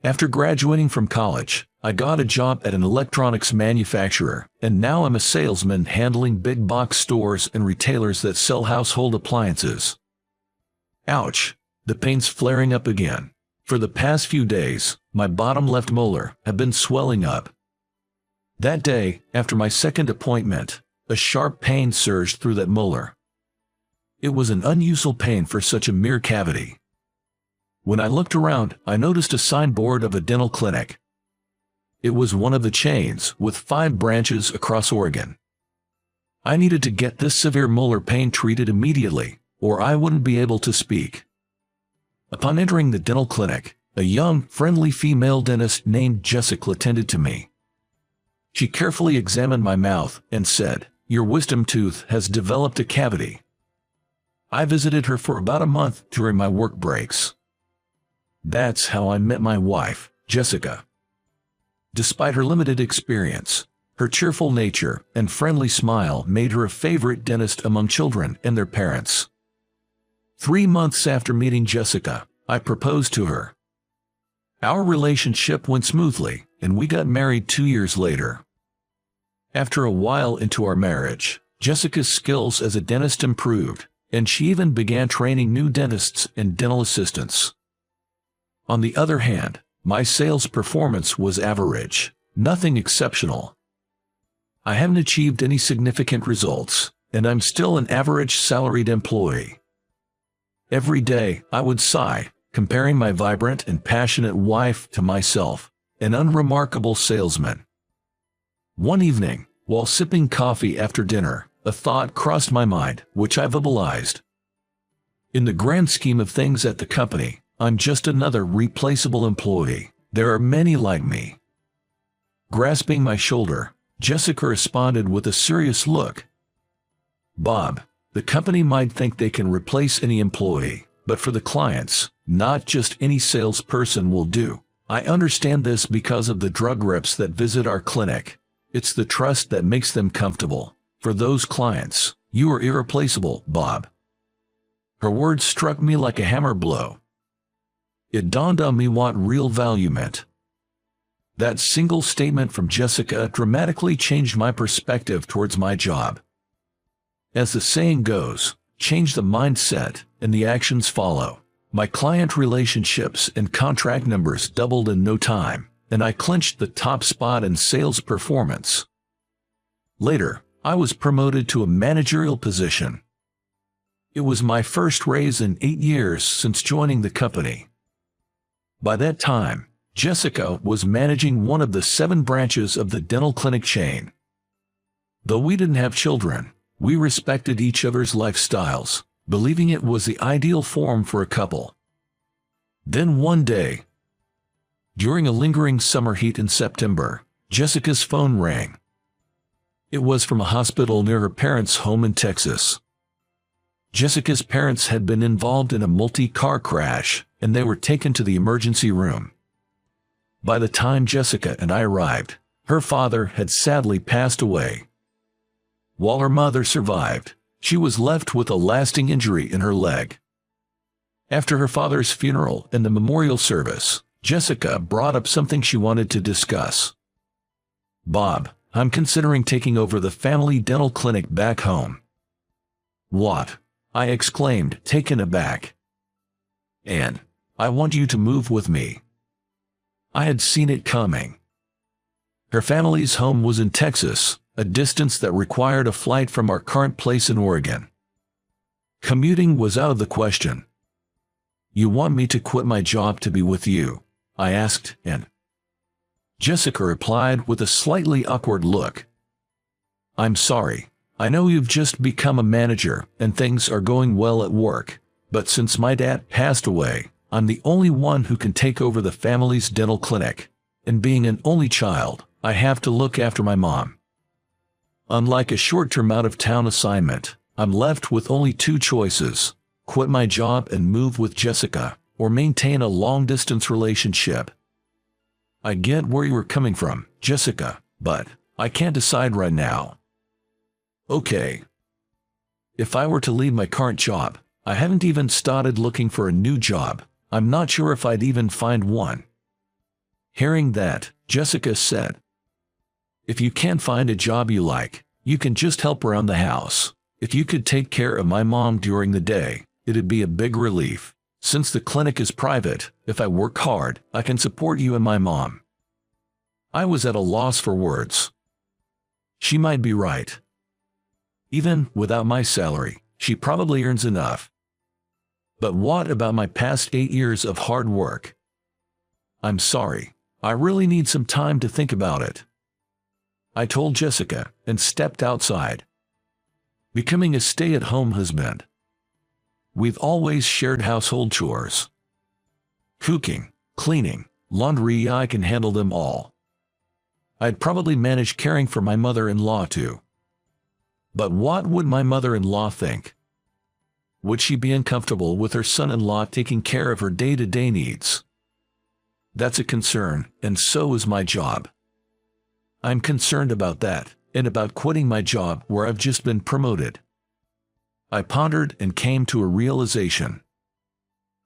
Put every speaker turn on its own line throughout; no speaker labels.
After graduating from college, I got a job at an electronics manufacturer, and now I'm a salesman handling big box stores and retailers that sell household appliances. Ouch! The pain's flaring up again. For the past few days, my bottom left molar had been swelling up. That day, after my second appointment, a sharp pain surged through that molar. It was an unusual pain for such a mere cavity. When I looked around, I noticed a signboard of a dental clinic. It was one of the chains, with 5 branches across Oregon. I needed to get this severe molar pain treated immediately, or I wouldn't be able to speak. Upon entering the dental clinic, a young, friendly female dentist named Jessica attended to me. She carefully examined my mouth and said, "Your wisdom tooth has developed a cavity." I visited her for about a month during my work breaks. That's how I met my wife, Jessica. Despite her limited experience, her cheerful nature and friendly smile made her a favorite dentist among children and their parents. 3 months after meeting Jessica, I proposed to her. Our relationship went smoothly, and we got married 2 years later. After a while into our marriage, Jessica's skills as a dentist improved, and she even began training new dentists and dental assistants. On the other hand, my sales performance was average, nothing exceptional. I haven't achieved any significant results, and I'm still an average salaried employee. Every day, I would sigh, comparing my vibrant and passionate wife to myself, an unremarkable salesman. One evening, while sipping coffee after dinner, a thought crossed my mind, which I verbalized. In the grand scheme of things at the company, I'm just another replaceable employee. There are many like me. Grasping my shoulder, Jessica responded with a serious look. "Bob, the company might think they can replace any employee, but for the clients, not just any salesperson will do. I understand this because of the drug reps that visit our clinic. It's the trust that makes them comfortable. For those clients, you are irreplaceable, Bob." Her words struck me like a hammer blow. It dawned on me what real value meant. That single statement from Jessica dramatically changed my perspective towards my job. As the saying goes, change the mindset, and the actions follow. My client relationships and contract numbers doubled in no time, and I clinched the top spot in sales performance. Later, I was promoted to a managerial position. It was my first raise in 8 years since joining the company. By that time, Jessica was managing one of the 7 branches of the dental clinic chain. Though we didn't have children, we respected each other's lifestyles, believing it was the ideal form for a couple. Then one day, during a lingering summer heat in September, Jessica's phone rang. It was from a hospital near her parents' home in Texas. Jessica's parents had been involved in a multi-car crash, and they were taken to the emergency room. By the time Jessica and I arrived, her father had sadly passed away. While her mother survived, she was left with a lasting injury in her leg. After her father's funeral and the memorial service, Jessica brought up something she wanted to discuss. "Bob, I'm considering taking over the family dental clinic back home." "What?" I exclaimed, taken aback. "And I want you to move with me." I had seen it coming. Her family's home was in Texas, a distance that required a flight from our current place in Oregon. Commuting was out of the question. "You want me to quit my job to be with you?" I asked, and Jessica replied with a slightly awkward look. "I'm sorry. I know you've just become a manager and things are going well at work, but since my dad passed away, I'm the only one who can take over the family's dental clinic, and being an only child, I have to look after my mom. Unlike a short-term out-of-town assignment, I'm left with only 2 choices: quit my job and move with Jessica, or maintain a long-distance relationship." "I get where you were coming from, Jessica, but I can't decide right now." "Okay. If I were to leave my current job, I haven't even started looking for a new job. I'm not sure if I'd even find one." Hearing that, Jessica said, "If you can't find a job you like, you can just help around the house. If you could take care of my mom during the day, it'd be a big relief. Since the clinic is private, if I work hard, I can support you and my mom." I was at a loss for words. She might be right. Even without my salary, she probably earns enough. But what about my past 8 years of hard work? "I'm sorry. I really need some time to think about it," I told Jessica and stepped outside. Becoming a stay-at-home husband. We've always shared household chores. Cooking, cleaning, laundry, I can handle them all. I'd probably manage caring for my mother-in-law too. But what would my mother-in-law think? Would she be uncomfortable with her son-in-law taking care of her day-to-day needs? That's a concern, and so is my job. I'm concerned about that, and about quitting my job where I've just been promoted. I pondered and came to a realization.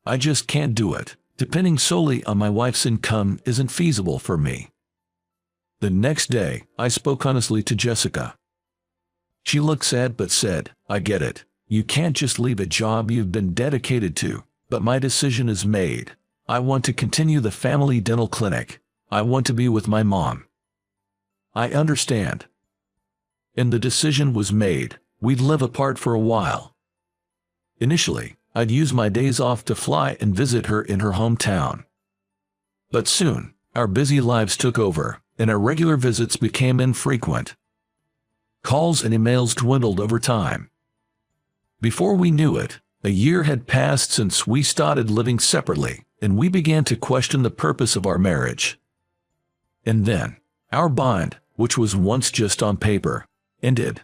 I just can't do it. Depending solely on my wife's income isn't feasible for me. The next day, I spoke honestly to Jessica. She looked sad but said, "I get it. You can't just leave a job you've been dedicated to, but my decision is made. I want to continue the family dental clinic. I want to be with my mom." I understand. And the decision was made. We'd live apart for a while. Initially, I'd use my days off to fly and visit her in her hometown. But soon, our busy lives took over, and our regular visits became infrequent. Calls and emails dwindled over time. Before we knew it, a year had passed since we started living separately, and we began to question the purpose of our marriage. And then, our bond, which was once just on paper, ended.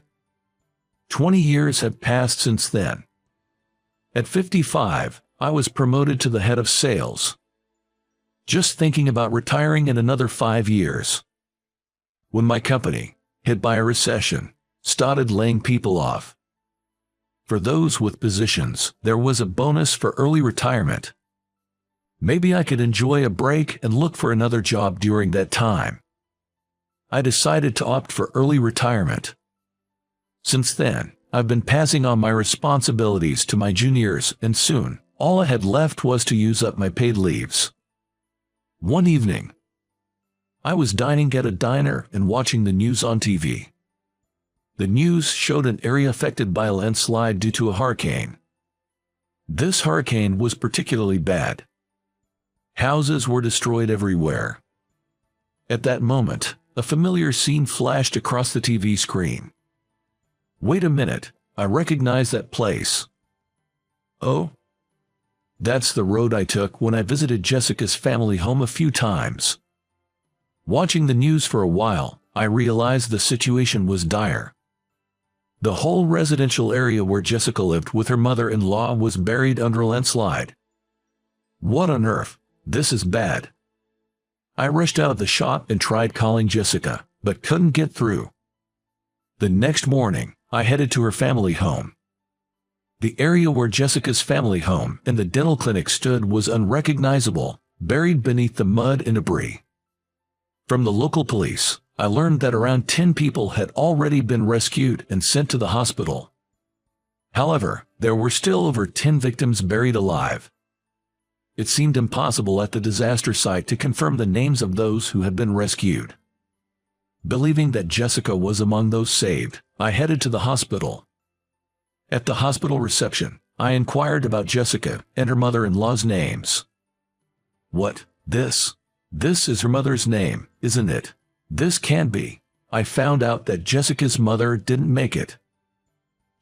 20 years have passed since then. At 55, I was promoted to the head of sales. Just thinking about retiring in another 5 years. When my company, hit by a recession, started laying people off. For those with positions, there was a bonus for early retirement. Maybe I could enjoy a break and look for another job during that time. I decided to opt for early retirement. Since then, I've been passing on my responsibilities to my juniors, and soon, all I had left was to use up my paid leaves. One evening, I was dining at a diner and watching the news on TV. The news showed an area affected by a landslide due to a hurricane. This hurricane was particularly bad. Houses were destroyed everywhere. At that moment, a familiar scene flashed across the TV screen. Wait a minute, I recognize that place. Oh? That's the road I took when I visited Jessica's family home a few times. Watching the news for a while, I realized the situation was dire. The whole residential area where Jessica lived with her mother-in-law was buried under a landslide. What on earth? This is bad. I rushed out of the shop and tried calling Jessica, but couldn't get through. The next morning, I headed to her family home. The area where Jessica's family home and the dental clinic stood was unrecognizable, buried beneath the mud and debris. From the local police, I learned that around 10 people had already been rescued and sent to the hospital. However, there were still over 10 victims buried alive. It seemed impossible at the disaster site to confirm the names of those who had been rescued. Believing that Jessica was among those saved, I headed to the hospital. At the hospital reception, I inquired about Jessica and her mother-in-law's names. What? This is her mother's name, isn't it? This can't be. I found out that Jessica's mother didn't make it.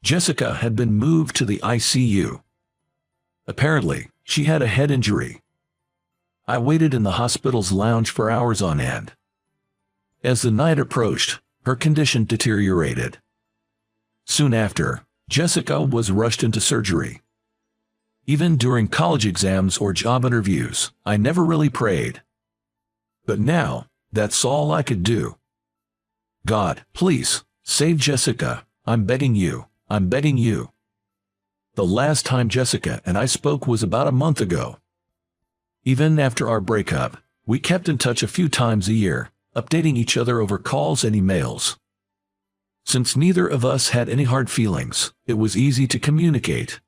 Jessica had been moved to the ICU. Apparently, she had a head injury. I waited in the hospital's lounge for hours on end. As the night approached, her condition deteriorated. Soon after, Jessica was rushed into surgery. Even during college exams or job interviews, I never really prayed. But now, that's all I could do. God, please, save Jessica. I'm begging you. I'm begging you. The last time Jessica and I spoke was about a month ago. Even after our breakup, We kept in touch a few times a year, updating each other over calls and emails. Since neither of us had any hard feelings, it was easy to communicate.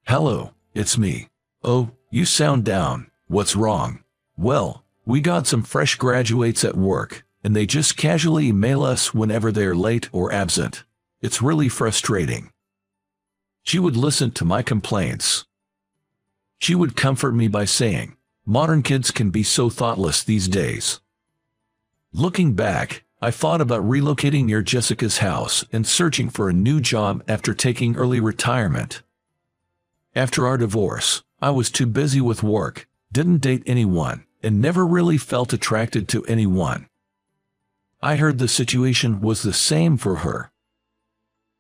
"Hello, it's me. Oh, you sound down. What's wrong?" "Well, we got some fresh graduates at work, and they just casually email us whenever they're late or absent. It's really frustrating." She would listen to my complaints. She would comfort me by saying, "Modern kids can be so thoughtless these days." Looking back, I thought about relocating near Jessica's house and searching for a new job after taking early retirement. After our divorce, I was too busy with work, didn't date anyone, and never really felt attracted to anyone. I heard the situation was the same for her.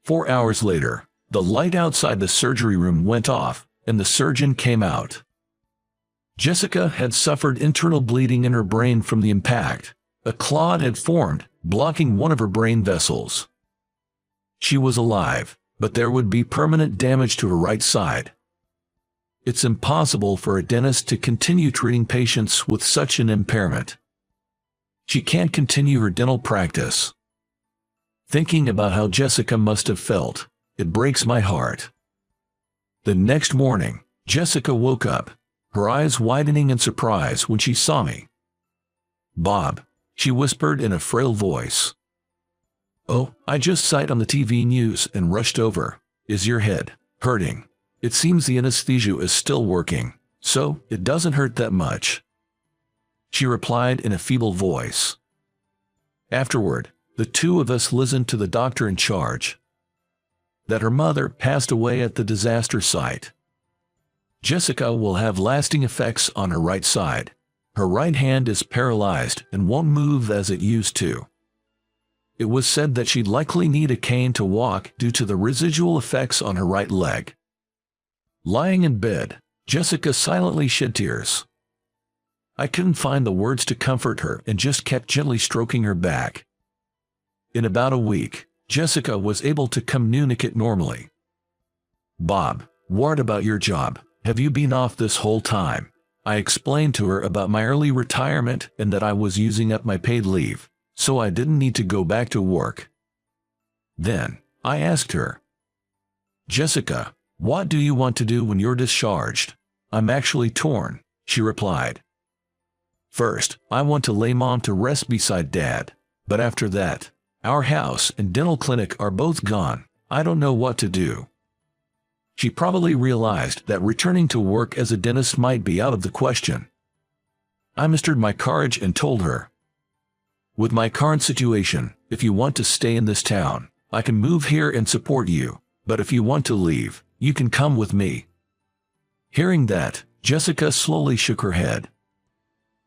4 hours later, the light outside the surgery room went off, and the surgeon came out. Jessica had suffered internal bleeding in her brain from the impact. A clot had formed, blocking one of her brain vessels. She was alive, but there would be permanent damage to her right side. It's impossible for a dentist to continue treating patients with such an impairment. She can't continue her dental practice. Thinking about how Jessica must have felt, it breaks my heart. The next morning, Jessica woke up, her eyes widening in surprise when she saw me. "Bob," she whispered in a frail voice. "Oh, I just saw it on the TV news and rushed over. Is your head hurting?" "It seems the anesthesia is still working, so it doesn't hurt that much," she replied in a feeble voice. Afterward, the two of us listened to the doctor in charge. That her mother passed away at the disaster site. Jessica will have lasting effects on her right side. Her right hand is paralyzed and won't move as it used to. It was said that she'd likely need a cane to walk due to the residual effects on her right leg. Lying in bed, Jessica silently shed tears. I couldn't find the words to comfort her and just kept gently stroking her back. In about a week, Jessica was able to communicate normally. "Bob, what about your job? Have you been off this whole time?" I explained to her about my early retirement and that I was using up my paid leave, so I didn't need to go back to work. Then, I asked her, "Jessica, what do you want to do when you're discharged?" "I'm actually torn," she replied. "First, I want to lay Mom to rest beside Dad, but after that, our house and dental clinic are both gone. I don't know what to do." She probably realized that returning to work as a dentist might be out of the question. I mustered my courage and told her, "With my current situation, if you want to stay in this town, I can move here and support you, but if you want to leave, you can come with me." Hearing that, Jessica slowly shook her head.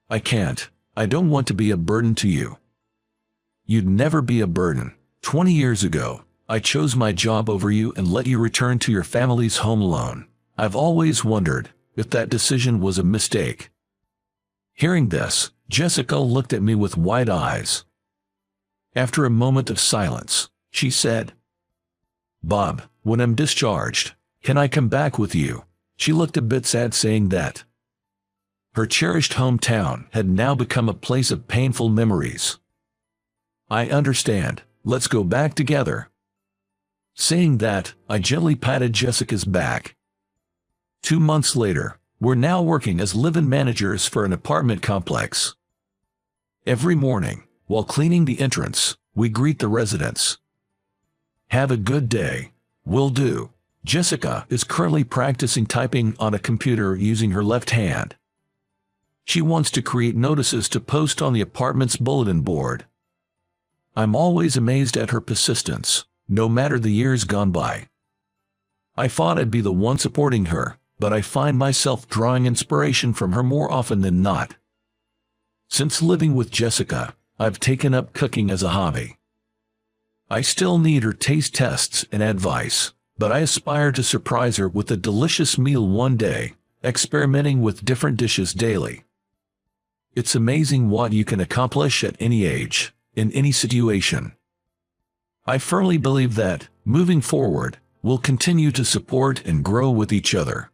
"I can't. I don't want to be a burden to you." "You'd never be a burden. 20 years ago, I chose my job over you and let you return to your family's home alone. I've always wondered if that decision was a mistake." Hearing this, Jessica looked at me with wide eyes. After a moment of silence, she said, "Bob, when I'm discharged, can I come back with you?" She looked a bit sad saying that. Her cherished hometown had now become a place of painful memories. "I understand. Let's go back together." Saying that, I gently patted Jessica's back. 2 months later, we're now working as live-in managers for an apartment complex. Every morning, while cleaning the entrance, we greet the residents. "Have a good day." "Will do." Jessica is currently practicing typing on a computer using her left hand. She wants to create notices to post on the apartment's bulletin board. I'm always amazed at her persistence, no matter the years gone by. I thought I'd be the one supporting her, but I find myself drawing inspiration from her more often than not. Since living with Jessica, I've taken up cooking as a hobby. I still need her taste tests and advice, but I aspire to surprise her with a delicious meal one day, experimenting with different dishes daily. It's amazing what you can accomplish at any age, in any situation. I firmly believe that, moving forward, we'll continue to support and grow with each other.